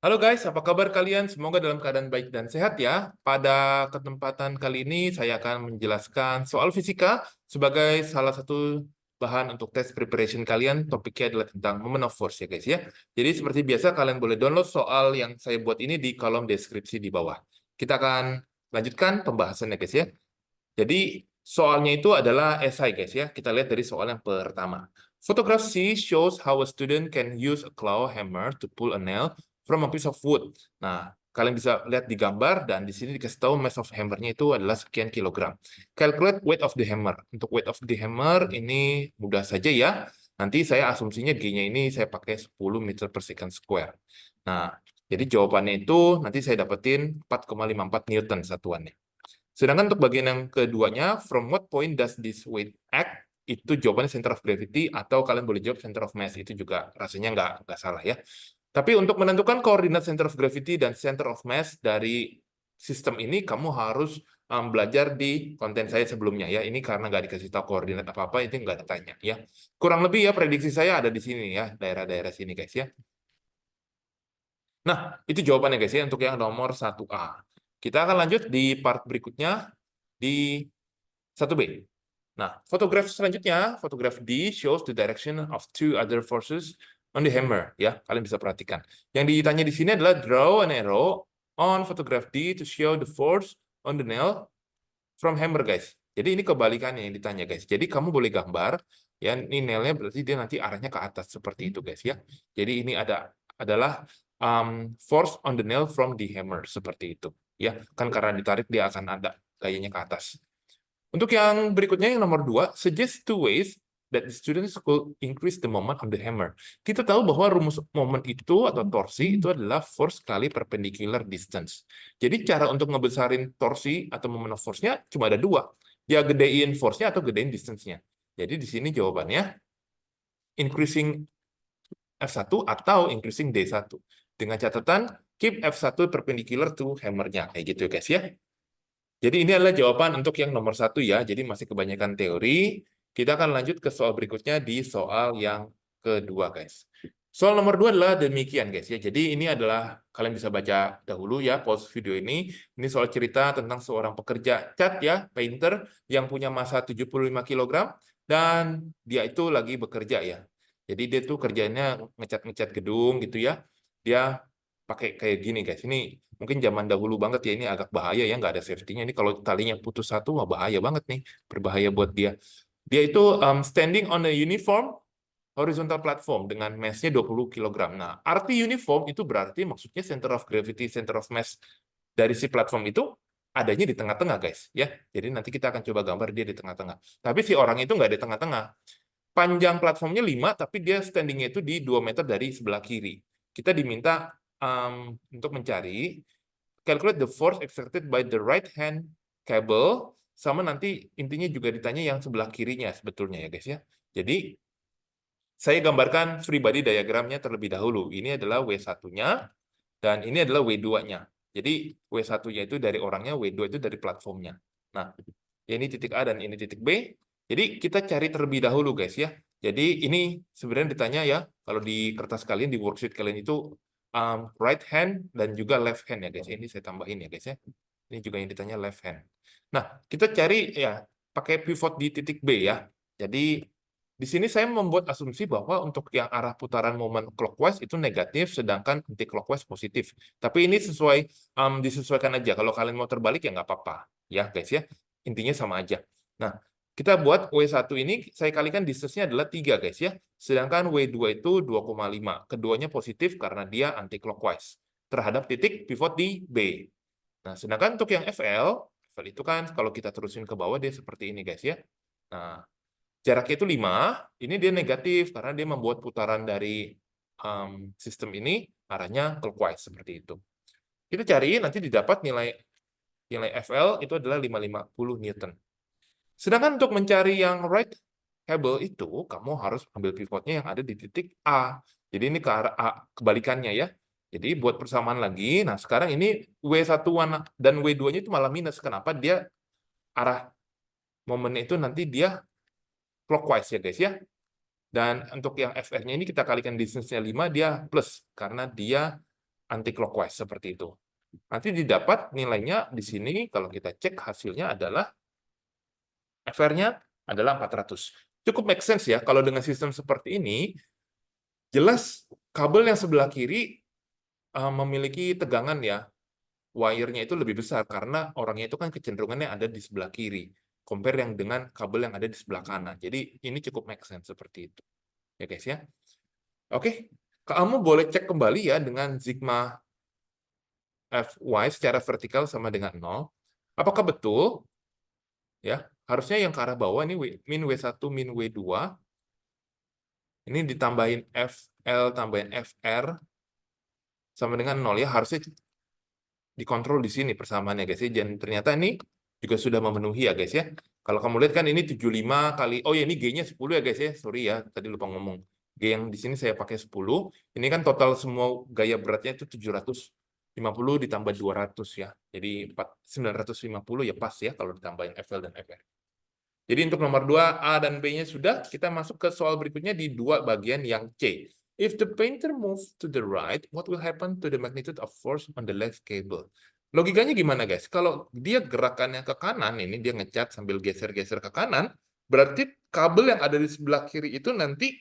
Halo guys, apa kabar kalian? Semoga dalam keadaan baik dan sehat ya. Pada kesempatan kali ini saya akan menjelaskan soal fisika sebagai salah satu bahan untuk tes preparation kalian. Topiknya adalah tentang moment of force ya guys ya. Jadi seperti biasa kalian boleh download soal yang saya buat ini di kolom deskripsi di bawah. Kita akan lanjutkan pembahasannya guys ya. Jadi soalnya itu adalah esai guys ya. Kita lihat dari soal yang pertama. Photograph C shows how a student can use a claw hammer to pull a nail from a piece of wood. Nah, kalian bisa lihat di gambar dan di sini dikasih tahu mass of hammernya itu adalah sekian kilogram. Calculate weight of the hammer. Untuk weight of the hammer ini mudah saja ya. Nanti saya asumsinya G-nya ini saya pakai 10 meter per second square. Nah, jadi jawabannya itu nanti saya dapetin 4,54 Newton satuannya. Sedangkan untuk bagian yang keduanya, from what point does this weight act? Itu jawabannya center of gravity, atau kalian boleh jawab center of mass. Itu juga rasanya nggak salah ya. Tapi untuk menentukan koordinat center of gravity dan center of mass dari sistem ini, kamu harus belajar di konten saya sebelumnya ya. Ini karena nggak dikasih tahu koordinat apa-apa, itu nggak ditanya ya. Kurang lebih ya prediksi saya ada di sini ya, daerah-daerah sini guys ya. Nah, itu jawabannya guys ya untuk yang nomor 1A. Kita akan lanjut di part berikutnya di 1B. Nah, fotograf selanjutnya, fotograf D shows the direction of two other forces on the hammer. Ya, kalian bisa perhatikan. Yang ditanya di sini adalah draw an arrow on photograph D to show the force on the nail from hammer, guys. Jadi ini kebalikannya yang ditanya, guys. Jadi kamu boleh gambar, ya, ini nailnya berarti dia nanti arahnya ke atas seperti itu, guys ya. Jadi ini adalah force on the nail from the hammer seperti itu, ya. Kan karena ditarik dia akan ada gayanya ke atas. Untuk yang berikutnya, yang nomor 2, suggest two ways that the students could increase the moment on the hammer. Kita tahu bahwa rumus moment itu atau torsi itu adalah force kali perpendicular distance. Jadi cara untuk ngebesarin torsi atau moment of force-nya cuma ada dua. Ya gedein force-nya atau gedein distance-nya. Jadi di sini jawabannya increasing F1 atau increasing D1. Dengan catatan keep F1 perpendicular to hammer-nya. Kayak gitu guys ya. Jadi ini adalah jawaban untuk yang nomor 1 ya. Jadi masih kebanyakan teori. Kita akan lanjut ke soal berikutnya di soal yang kedua, guys. Soal nomor 2 adalah demikian, guys ya. Jadi ini adalah kalian bisa baca dahulu ya pause video ini. Ini soal cerita tentang seorang pekerja cat ya, painter yang punya massa 75 kg dan dia itu lagi bekerja ya. Jadi dia tuh kerjanya ngecat-ngecat gedung gitu ya. Dia pakai kayak gini, guys. Ini mungkin zaman dahulu banget ya, ini agak bahaya ya, nggak ada safety-nya. Ini kalau talinya putus satu, wah bahaya banget nih, berbahaya buat dia. Dia itu standing on a uniform horizontal platform dengan mass-nya 20 kg. Nah, arti uniform itu berarti maksudnya center of gravity, center of mass dari si platform itu adanya di tengah-tengah, guys. Ya, jadi nanti kita akan coba gambar dia di tengah-tengah. Tapi si orang itu nggak di tengah-tengah. Panjang platformnya 5, tapi dia standingnya itu di 2 meter dari sebelah kiri. Kita diminta untuk mencari calculate the force exerted by the right hand cable, sama nanti intinya juga ditanya yang sebelah kirinya sebetulnya ya guys ya. Jadi saya gambarkan free body diagramnya terlebih dahulu. Ini adalah W1-nya dan ini adalah W2-nya. Jadi W1-nya itu dari orangnya, W2 itu dari platformnya. Nah, ini titik A dan ini titik B. Jadi kita cari terlebih dahulu guys ya. Jadi ini sebenarnya ditanya ya, kalau di kertas kalian, di worksheet kalian itu right hand dan juga left hand ya guys. Ini saya tambahin ya guys ya. Ini juga yang ditanya left hand. Nah, kita cari ya pakai pivot di titik B ya. Jadi di sini saya membuat asumsi bahwa untuk yang arah putaran momen clockwise itu negatif, sedangkan anti clockwise positif. Tapi ini disesuaikan aja. Kalau kalian mau terbalik ya nggak apa-apa, ya guys ya. Intinya sama aja. Nah, kita buat W1 ini saya kalikan distance-nya adalah 3 guys ya. Sedangkan W2 itu 2,5. Keduanya positif karena dia anti clockwise terhadap titik pivot di B. Nah, sedangkan untuk yang FL itu kan kalau kita terusin ke bawah dia seperti ini guys ya. Nah, jaraknya itu 5, ini dia negatif karena dia membuat putaran dari sistem ini arahnya clockwise seperti itu. Kita cari nanti didapat nilai FL itu adalah 550 Newton. Sedangkan untuk mencari yang right cable itu kamu harus ambil pivotnya yang ada di titik A. Jadi ini ke arah A, kebalikannya ya. Jadi buat persamaan lagi. Nah, sekarang ini W1 dan W2-nya itu malah minus. Kenapa? Dia arah momennya itu nanti dia clockwise ya guys ya. Dan untuk yang FR-nya ini kita kalikan distance-nya 5, dia plus karena dia anti clockwise seperti itu. Nanti didapat nilainya di sini kalau kita cek hasilnya adalah FR-nya adalah 400. Cukup make sense ya kalau dengan sistem seperti ini jelas kabel yang sebelah kiri memiliki tegangan ya wire-nya itu lebih besar karena orangnya itu kan kecenderungannya ada di sebelah kiri compare yang dengan kabel yang ada di sebelah kanan. Jadi ini cukup make sense seperti itu. Ya guys ya. Oke, kamu boleh cek kembali ya dengan sigma Fy secara vertikal sama dengan 0. Apakah betul? Ya, harusnya yang ke arah bawah ini min W1 min W2 ini ditambahin FL tambahin FR sama dengan 0 ya, harusnya dikontrol di sini persamaannya guys ya. Dan ternyata ini juga sudah memenuhi ya guys ya. Kalau kamu lihat kan ini 75 kali, oh ya ini G-nya 10 ya guys ya. Sorry ya, tadi lupa ngomong. G yang di sini saya pakai 10. Ini kan total semua gaya beratnya itu 750 ditambah 200 ya. Jadi 950 ya pas ya kalau ditambahin FL dan FR. Jadi untuk nomor 2, A dan B-nya sudah, kita masuk ke soal berikutnya di dua bagian yang C. If the painter moves to the right, what will happen to the magnitude of force on the left cable? Logikanya gimana guys? Kalau dia gerakannya ke kanan, ini dia ngecat sambil geser-geser ke kanan, berarti kabel yang ada di sebelah kiri itu nanti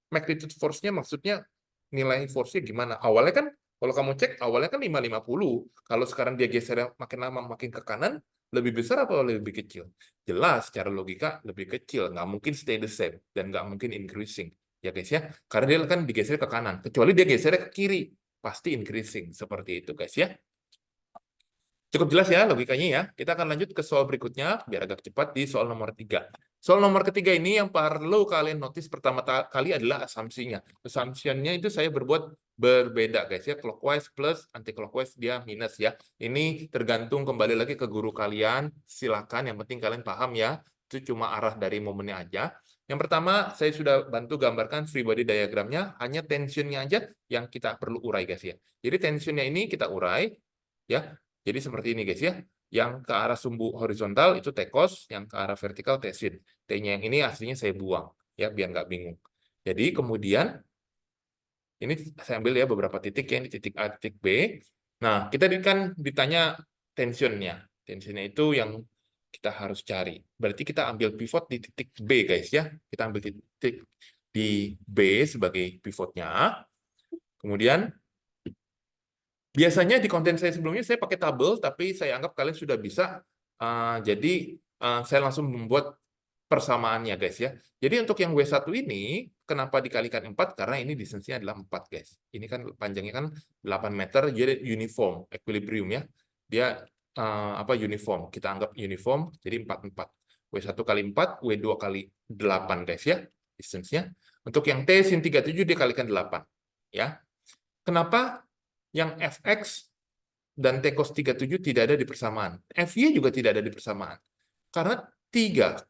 magnitude force-nya maksudnya nilai force-nya gimana? Awalnya kan, kalau kamu cek, awalnya kan 550. Kalau sekarang dia geser makin lama makin ke kanan, lebih besar atau lebih kecil? Jelas secara logika lebih kecil, nggak mungkin stay the same dan nggak mungkin increasing ya guys ya, karena dia kan digeser ke kanan, kecuali dia geser ke kiri pasti increasing seperti itu guys ya. Cukup jelas ya logikanya ya. Kita akan lanjut ke soal berikutnya biar agak cepat di soal nomor 3. Soal nomor ketiga ini yang perlu kalian notice pertama kali adalah asumsinya. Assumption-nya itu saya berbuat berbeda guys ya, clockwise plus anti clockwise dia minus ya. Ini tergantung kembali lagi ke guru kalian. Silakan yang penting kalian paham ya. Itu cuma arah dari momennya aja. Yang pertama saya sudah bantu gambarkan free body diagramnya, hanya tensionnya aja yang kita perlu urai guys ya. Jadi tensionnya ini kita urai ya. Jadi seperti ini guys ya. Yang ke arah sumbu horizontal itu T-cos, yang ke arah vertikal T-sin. T-nya yang ini aslinya saya buang ya biar nggak bingung. Jadi kemudian ini saya ambil ya beberapa titik ya, ini titik A, titik B. Nah, kita kan ditanya tensionnya. Tensionnya itu yang kita harus cari. Berarti kita ambil pivot di titik B guys ya. Kita ambil titik di B sebagai pivotnya. Kemudian biasanya di konten saya sebelumnya saya pakai tabel, tapi saya anggap kalian sudah bisa. Jadi saya langsung membuat persamaannya guys ya. Jadi untuk yang W1 ini, kenapa dikalikan 4? Karena ini distance-nya adalah 4 guys. Ini kan panjangnya kan 8 meter, jadi uniform, equilibrium ya. Dia uniform, kita anggap uniform, jadi 4, 4. W1 kali 4, W2 kali 8 guys ya, distance-nya. Untuk yang T sin 37 dikalikan 8 ya. Kenapa yang Fx dan T cos 37 tidak ada di persamaan? Fy juga tidak ada di persamaan. Karena ketiga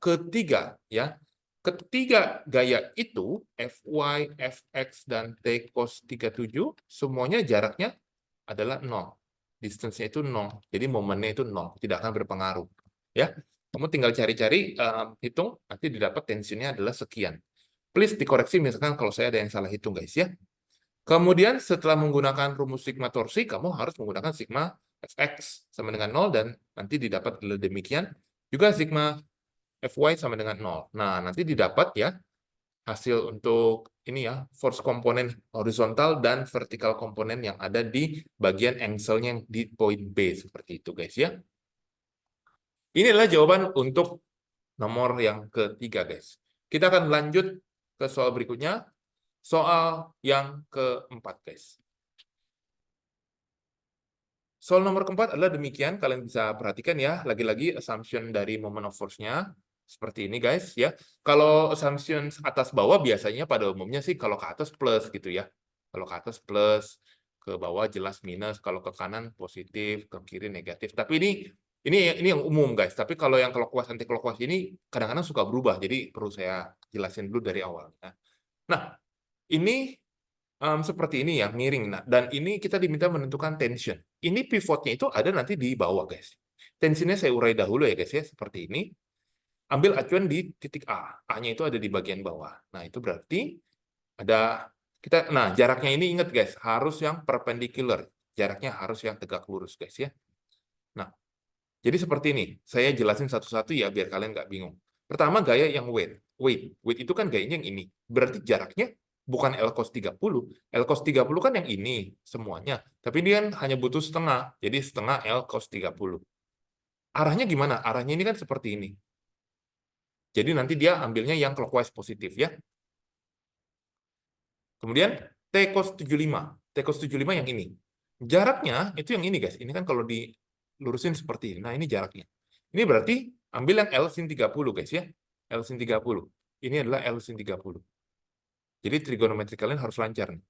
gaya itu, Fy, Fx, dan T cos 37, semuanya jaraknya adalah 0. Distance-nya itu 0. Jadi momennya itu 0. Tidak akan berpengaruh. Ya, kamu tinggal cari-cari, hitung, nanti didapat tensinya adalah sekian. Please dikoreksi misalkan kalau saya ada yang salah hitung guys ya. Kemudian setelah menggunakan rumus sigma torsi, kamu harus menggunakan sigma Fx sama dengan 0 dan nanti didapat demikian. Juga sigma Fy sama dengan 0. Nah, nanti didapat ya hasil untuk ini ya, force komponen horizontal dan vertikal komponen yang ada di bagian angle-nya di poin B seperti itu guys ya. Ini adalah jawaban untuk nomor yang ketiga guys. Kita akan lanjut ke soal berikutnya. Soal yang keempat, guys. Soal nomor keempat adalah demikian. Kalian bisa perhatikan ya, lagi-lagi assumption dari moment of force-nya. Seperti ini, guys. Ya, kalau assumption atas bawah biasanya pada umumnya sih kalau ke atas plus gitu ya. Kalau ke atas plus, ke bawah jelas minus. Kalau ke kanan positif, ke kiri negatif. Tapi ini yang umum, guys. Tapi kalau yang clockwise anti clockwise ini kadang-kadang suka berubah. Jadi perlu saya jelasin dulu dari awal. Nah, ini seperti ini ya, miring. Nah, dan ini kita diminta menentukan tension. Ini pivotnya itu ada nanti di bawah, guys. Tensinya saya urai dahulu ya, guys ya, seperti ini. Ambil acuan di titik A. A-nya itu ada di bagian bawah. Nah, itu berarti ada nah, jaraknya ini ingat, guys, harus yang perpendicular. jaraknya harus yang tegak lurus, guys ya. Nah, jadi seperti ini. Saya jelasin satu-satu ya, biar kalian nggak bingung. Pertama, gaya yang weight. Weight itu kan gayanya yang ini. Berarti jaraknya bukan L cos 30. L cos 30 kan yang ini semuanya. Tapi dia kan hanya butuh setengah. Jadi setengah L cos 30. Arahnya gimana? Arahnya ini kan seperti ini. Jadi nanti dia ambilnya yang clockwise positif ya. Kemudian T cos 75. T cos 75 yang ini. Jaraknya itu yang ini, guys. Ini kan kalau dilurusin seperti ini. Nah, ini jaraknya. Ini berarti ambil yang L sin 30, guys ya. L sin 30. Ini adalah L sin 30. Jadi trigonometri kalian harus lancar nih.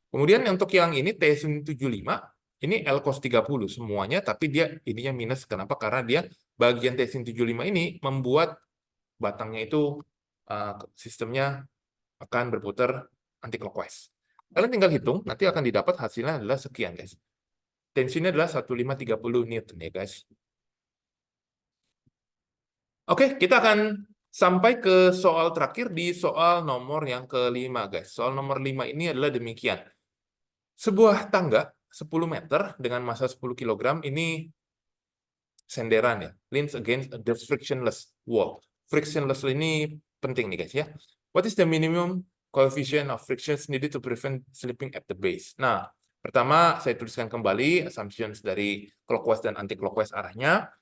Kemudian untuk yang ini T sin 75, ini L cos 30 semuanya, tapi dia ininya minus. Kenapa? Karena dia bagian T sin 75 ini membuat batangnya itu sistemnya akan berputar anti-clockwise. Kalian tinggal hitung, nanti akan didapat hasilnya adalah sekian, guys. Tensinya adalah 1530 Newton, ya, guys. Oke, kita akan sampai ke soal terakhir di soal nomor yang kelima, guys. Soal nomor 5 ini adalah demikian. Sebuah tangga 10 meter dengan massa 10 kg ini senderan ya, leans against the frictionless wall. Frictionless ini penting nih, guys ya. What is the minimum coefficient of frictions needed to prevent slipping at the base? Nah, pertama saya tuliskan kembali assumptions dari clockwise dan anti-clockwise arahnya.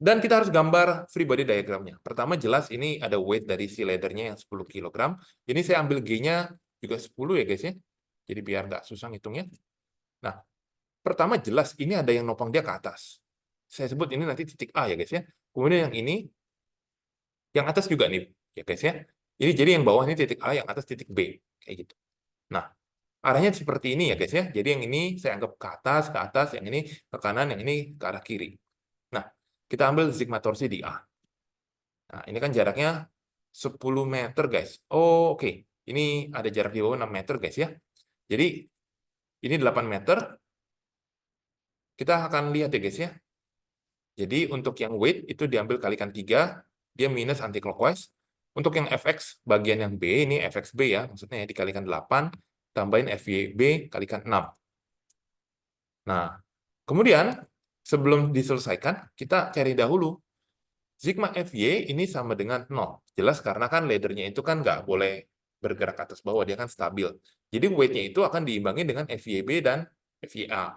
Dan kita harus gambar free body diagramnya. Pertama jelas ini ada weight dari si laddernya yang 10 kg. Ini saya ambil G-nya juga 10 ya, guys ya. Jadi biar nggak susah ngitungnya. Nah, pertama jelas ini ada yang nopang dia ke atas. Saya sebut ini nanti titik A ya, guys ya. Kemudian yang ini, yang atas juga nih, ya guys ya. Ini jadi yang bawah ini titik A, yang atas titik B, kayak gitu. Nah, arahnya seperti ini ya guys ya. Jadi yang ini saya anggap ke atas, yang ini ke kanan, yang ini ke arah kiri. Nah, kita ambil sigma torsi di A. Nah, ini kan jaraknya 10 meter guys. Oh, oke. Ini ada jarak di bawah 6 meter guys ya. Jadi ini 8 meter. Kita akan lihat ya guys ya. Jadi untuk yang weight itu diambil kalikan 3, dia minus anti-clockwise. Untuk yang fx, bagian yang B, ini fxb ya, maksudnya ya dikalikan 8, tambahin fyb kalikan 6. Nah, kemudian sebelum diselesaikan, kita cari dahulu. Sigma fy ini sama dengan 0. Jelas karena kan laddernya itu kan nggak boleh bergerak atas bawah, dia kan stabil. Jadi weight-nya itu akan diimbangi dengan fyb dan fya.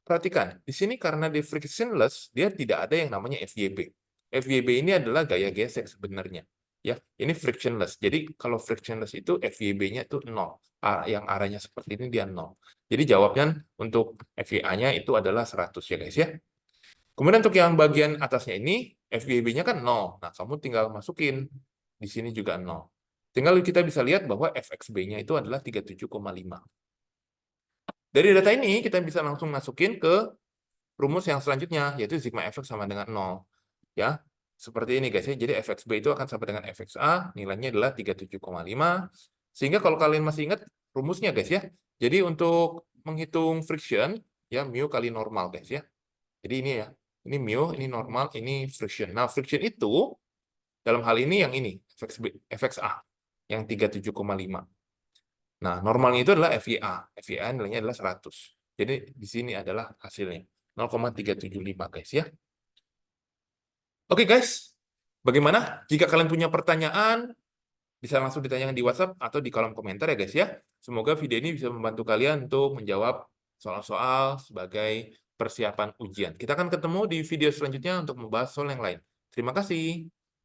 Perhatikan, di sini karena dia frictionless, dia tidak ada yang namanya FYB. FYB ini adalah gaya gesek sebenarnya. Ya, ini frictionless. Jadi kalau frictionless itu FYB-nya itu 0. Yang arahnya seperti ini dia 0. Jadi jawabnya untuk FYA-nya itu adalah 100 ya guys ya. Kemudian untuk yang bagian atasnya ini, FYB-nya kan 0. Nah, kamu tinggal masukin. Di sini juga 0. Tinggal kita bisa lihat bahwa FXB-nya itu adalah 37,5. Dari data ini, kita bisa langsung masukin ke rumus yang selanjutnya, yaitu sigma fx sama dengan 0. Ya, seperti ini guys ya. Jadi fxb itu akan sama dengan fxa, nilainya adalah 37,5. Sehingga kalau kalian masih ingat rumusnya guys ya. Jadi untuk menghitung friction, ya mu kali normal guys ya. Jadi ini ya, ini mu, ini normal, ini friction. Nah, friction itu dalam hal ini yang ini, fxa, yang 37,5. Nah, normalnya itu adalah FYA. FYA nilainya adalah 100. Jadi di sini adalah hasilnya. 0,375 guys ya. Oke guys, bagaimana? Jika kalian punya pertanyaan, bisa langsung ditanyakan di WhatsApp atau di kolom komentar ya guys ya. Semoga video ini bisa membantu kalian untuk menjawab soal-soal sebagai persiapan ujian. Kita akan ketemu di video selanjutnya untuk membahas soal yang lain. Terima kasih.